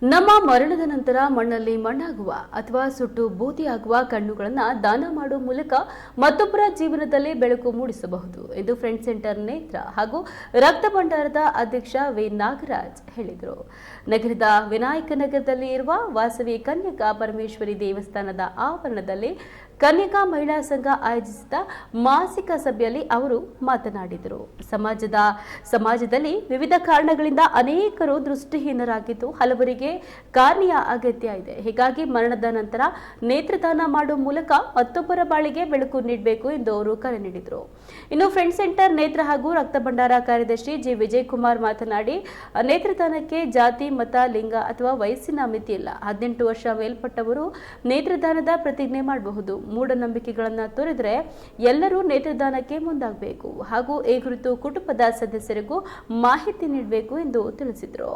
ನಮ್ಮ ಮರಣದ ನಂತರ ಮಣ್ಣಲ್ಲಿ ಮಣ್ಣಾಗುವ ಅಥವಾ ಸುಟ್ಟು ಬೂದಿಯಾಗುವ ಕಣ್ಣುಗಳನ್ನು ದಾನ ಮಾಡುವ ಮೂಲಕ ಮತ್ತೊಬ್ಬರ ಜೀವನದಲ್ಲಿ ಬೆಳಕು ಮೂಡಿಸಬಹುದು ಎಂದು ಫ್ರೆಂಡ್ ಸೆಂಟರ್ ನೇತ್ರ ಹಾಗೂ ರಕ್ತ ಭಂಡಾರದ ಅಧ್ಯಕ್ಷ ವಿ ನಾಗರಾಜ್ ಹೇಳಿದರು. ನಗರದ ವಿನಾಯಕ ನಗರದಲ್ಲಿ ಇರುವ ವಾಸವಿ ಕನ್ಯಕಾ ಪರಮೇಶ್ವರಿ ದೇವಸ್ಥಾನದ ಆವರಣದಲ್ಲಿ ಕನ್ಯಕಾ ಮಹಿಳಾ ಸಂಘ ಆಯೋಜಿಸಿದ ಮಾಸಿಕ ಸಭೆಯಲ್ಲಿ ಅವರು ಮಾತನಾಡಿದರು. ಸಮಾಜದಲ್ಲಿ ವಿವಿಧ ಕಾರಣಗಳಿಂದ ಅನೇಕರು ದೃಷ್ಟಿಹೀನರಾಗಿದ್ದು ಹಲವರಿಗೆ ಕಾರ್ನಿಯ ಅಗತ್ಯ ಇದೆ. ಹೀಗಾಗಿ ಮರಣದ ನಂತರ ನೇತ್ರದಾನ ಮಾಡುವ ಮೂಲಕ ಮತ್ತೊಬ್ಬರ ಬಾಳಿಗೆ ಬೆಳಕು ನೀಡಬೇಕು ಎಂದು ಅವರು ಕರೆ ನೀಡಿದರು. ಇನ್ನು ಫ್ರೆಂಡ್ ಸೆಂಟರ್ ನೇತ್ರ ಹಾಗೂ ರಕ್ತ ಭಂಡಾರ ಕಾರ್ಯದರ್ಶಿ ಜಿ ವಿಜಯಕುಮಾರ್ ಮಾತನಾಡಿ, ನೇತ್ರದಾನಕ್ಕೆ ಜಾತಿ, ಮತ, ಲಿಂಗ ಅಥವಾ ವಯಸ್ಸಿನ ಮಿತಿ ಇಲ್ಲ. 18 ವರ್ಷ ಮೇಲ್ಪಟ್ಟವರು ನೇತ್ರದಾನದ ಪ್ರತಿಜ್ಞೆ ಮಾಡಬಹುದು. ಮೂಢನಂಬಿಕೆಗಳನ್ನು ತೊರೆದರೆ ಎಲ್ಲರೂ ನೇತ್ರದಾನಕ್ಕೆ ಮುಂದಾಗಬೇಕು ಹಾಗೂ ಈ ಕುರಿತು ಕುಟುಂಬದ ಸದಸ್ಯರಿಗೂ ಮಾಹಿತಿ ನೀಡಬೇಕು ಎಂದು ತಿಳಿಸಿದರು.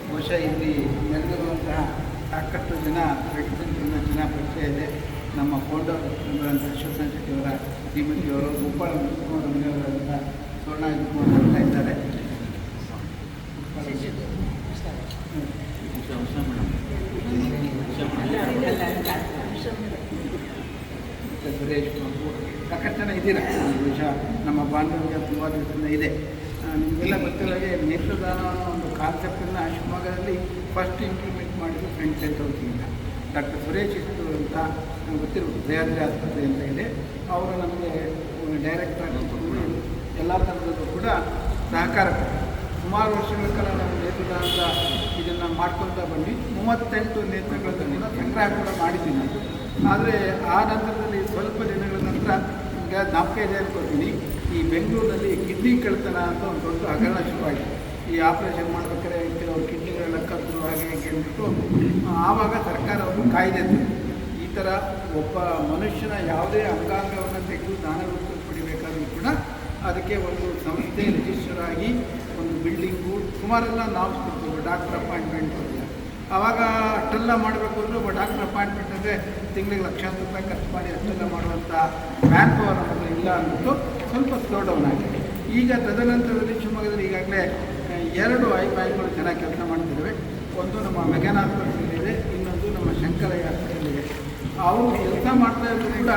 ಬಹುಶಃ ಇಲ್ಲಿ ನೆರೆದಿರುವಂತಹ ಸಾಕಷ್ಟು ಜನ ವ್ಯಕ್ತಿಗಳ ಜನ ಪರಿಚಯ ಇದೆ. ನಮ್ಮ ಫೌಂಡರ್ ಶಿವಸೇನ ಶೆಟ್ಟಿಯವರ ಶ್ರೀಮತಿಯವರು, ಉಪ್ಪಳ ಮನೆಯವರಂತ ಸ್ವರ್ಣ ಮಾಡ್ತಾ ಇದ್ದಾರೆ. ಸುರೇಶ್ ಬಾಬು ಸಾಕಷ್ಟು ಜನ ಇದ್ದೀರಾ. ಬಹುಶಃ ನಮ್ಮ ಬಾಂಧವ್ಯ ತುಂಬ ದಿವಸದಿಂದ ಇದೆ. ನಿಮಗೆಲ್ಲ ಗೊತ್ತಿಲ್ಲದೆ ನೇತ್ರದಾನ ಅನ್ನೋ ಒಂದು ಕಾನ್ಸೆಪ್ಟನ್ನು ಶಿವಮೊಗ್ಗದಲ್ಲಿ ಫಸ್ಟ್ ಇಂಪ್ಲಿಮೆಂಟ್ ಮಾಡಿದ್ದು ಫ್ರೆಂಡ್ ಸೆಂಟರ್ ವತಿಯಿಂದ ಡಾಕ್ಟರ್ ಸುರೇಶ್ ಇಷ್ಟು ಅಂತ ನಮ್ಗೆ ಗೊತ್ತಿರ್ಬೋದು. ಸಹ್ಯಾದ್ರಿ ಆಸ್ಪತ್ರೆ ಅಂತ ಇದೆ. ಅವರು ನಮಗೆ ಡೈರೆಕ್ಟರ್ ಎಲ್ಲ ಥರದಲ್ಲೂ ಕೂಡ ಸಹಕಾರ ಕೊಟ್ಟರು. ಸುಮಾರು ವರ್ಷಗಳ ಕಾಲ ನಾವು ನೇತ್ರದಾನದ ಇದನ್ನು ಮಾಡ್ಕೊಳ್ತಾ ಬಂದು 38 ನೇತ್ರಗಳನ್ನು ಕೂಡ ಸಂಗ್ರಹ ಕೂಡ ಮಾಡಿದ್ದೀನಿ. ಆದರೆ ಆ ನಂತರದಲ್ಲಿ ಸ್ವಲ್ಪ ದಿನಗಳ ನಂತರ ನಿಮಗೆ ಜ್ಞಾಪಕ ಇದೆ ಅನ್ಕೊಳ್ತೀನಿ, ಈ ಬೆಂಗಳೂರಿನಲ್ಲಿ ಕಿಡ್ನಿ ಕಳ್ತನ ಅಂತ ಒಂದು ದೊಡ್ಡ ಹಗರಣ ಶುರುವಾಯಿತು. ಈ ಆಪರೇಷನ್ ಮಾಡ್ಬೇಕಾದ್ರೆ ಕೆಲವರು ಕಿಡ್ನಿಗಳೆಲ್ಲ ಕದ್ದು ಹಾಗೆ ಅಂದ್ಬಿಟ್ಟು ಆವಾಗ ಸರ್ಕಾರ ಒಂದು ಕಾಯ್ದೆ ತಂದಿದೆ. ಈ ಥರ ಒಬ್ಬ ಮನುಷ್ಯನ ಯಾವುದೇ ಅಂಗಾಂಗವನ್ನು ತೆಗೆದು ದಾನವನ್ನು ಪಡಿಬೇಕಾದ್ರೂ ಕೂಡ ಅದಕ್ಕೆ ಒಂದು ಸಂಸ್ಥೆ ರಿಜಿಸ್ಟರ್ ಆಗಿ ಒಂದು ಬಿಲ್ಡಿಂಗು ಸುಮಾರೆಲ್ಲ ನಾವು ಕೊಡ್ತೀವಿ. ಡಾಕ್ಟರ್ ಅಪಾಯಿಂಟ್ಮೆಂಟ್ ಕೊಟ್ಟಿಲ್ಲ. ಆವಾಗ ಅಷ್ಟೆಲ್ಲ ಮಾಡಬೇಕು ಅಂದರೆ ಒಬ್ಬ ಡಾಕ್ಟರ್ ಅಪಾಯಿಂಟ್ಮೆಂಟ್ ಅಂದರೆ ತಿಂಗಳಿಗೆ ಲಕ್ಷಾಂತರ ರೂಪಾಯಿ ಖರ್ಚು ಮಾಡಿ ಅಷ್ಟೆಲ್ಲ ಮಾಡುವಂಥ ಮ್ಯಾನ್ ಪವರ್ ನಮ್ಮಲ್ಲಿ ಇಲ್ಲ ಅಂದ್ಬಿಟ್ಟು ಸ್ವಲ್ಪ ಸ್ಲೋ ಡೌನ್ ಆಗಿದೆ. ಈಗ ತದನಂತರದಲ್ಲಿ ಶಿವಮೊಗ್ಗದಲ್ಲಿ ಈಗಾಗಲೇ 2 ಐ ಬ್ಯಾಂಕ್ಗಳು ಚೆನ್ನಾಗಿ ಕೆಲಸ ಮಾಡ್ತಿದ್ದಾವೆ. ಒಂದು ನಮ್ಮ ಮೆಗಾನ್ ಆಸ್ಪತ್ರೆಯಲ್ಲಿದೆ, ಇನ್ನೊಂದು ನಮ್ಮ ಶಂಕರಯ್ಯ ಆಸ್ಪತ್ರೆಯಲ್ಲಿದೆ. ಅವರು ಕೆಲಸ ಮಾಡ್ತಾ ಇದ್ರು ಕೂಡ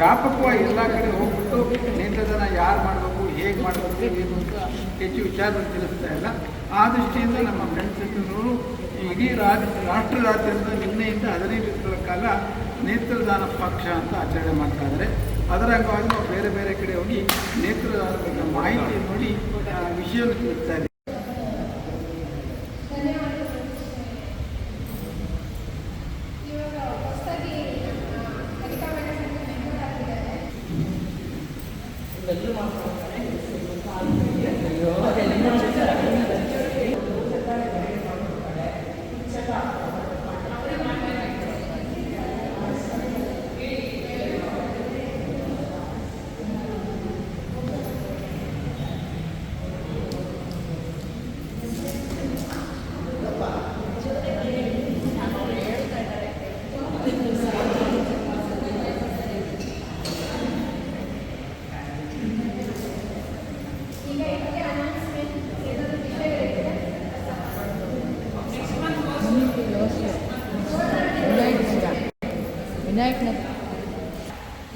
ವ್ಯಾಪಕವಾಗಿ ಎಲ್ಲ ಕಡೆ ಹೋಗ್ಬಿಟ್ಟು ನೇತ್ರದಾನ ಯಾರು ಮಾಡಬೇಕು, ಹೇಗೆ ಮಾಡಬೇಕು, ಏನು ಅಂತ ಹೆಚ್ಚು ವಿಚಾರವನ್ನು ತಿಳಿಸ್ತಾ ಇಲ್ಲ. ಆ ದೃಷ್ಟಿಯಿಂದ ನಮ್ಮ ಫ್ರೆಂಡ್ ಸೆಂಟರ್ನವರು ಇಡೀ ರಾಷ್ಟ್ರದಾದ್ಯಂತ ನಿನ್ನೆಯಿಂದ 15 ದಿವಸಗಳ ಕಾಲ ನೇತ್ರದಾನ ಪಕ್ಷ ಅಂತ ಆಚರಣೆ ಮಾಡ್ತಾ ಇದ್ದಾರೆ. ಅದರ ಅಂಗವಾಗಿ ನಾವು ಬೇರೆ ಬೇರೆ ಕಡೆ ಹೋಗಿ ನೇತ್ರದಾನದ ಬಗ್ಗೆ ಮಾಹಿತಿ ನೋಡಿ ವಿಷಯವನ್ನು ತಿಳಿಸ್ತಾ ಇದ್ದೀವಿ.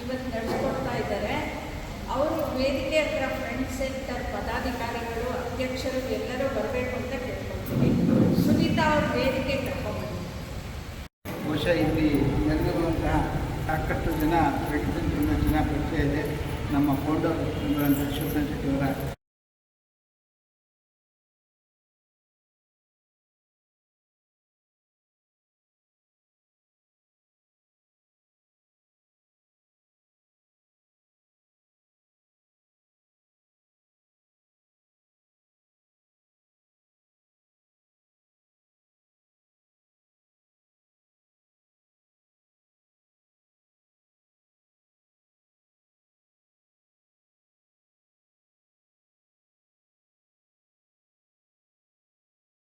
ಇವತ್ತು ನಡೆಸ್ಕೊಡ್ತಾ ಇದ್ದಾರೆ. ಅವರು ವೇದಿಕೆ ಹತ್ರ ಫ್ರೆಂಡ್ ಸೆಂಟರ್ ಪದಾಧಿಕಾರಿಗಳು, ಅಧ್ಯಕ್ಷರು ಎಲ್ಲರೂ ಬರಬೇಕು ಅಂತ ಕೇಳ್ಕೊಳ್ತೀವಿ. ಸುನೀತಾ ಅವ್ರ ವೇದಿಕೆ ಕರ್ಕೊಂಡ್ಬಂದು. ಬಹುಶಃ ಇಲ್ಲಿ ನೆರೆದಿರುವಂತಹ ಸಾಕಷ್ಟು ಜನ ವ್ಯಕ್ತಿಗಳ ಜನ ಪರಿಚಯ ಇದೆ. ನಮ್ಮ ಫೌಂಡರ್ ಶಿವಸೇನ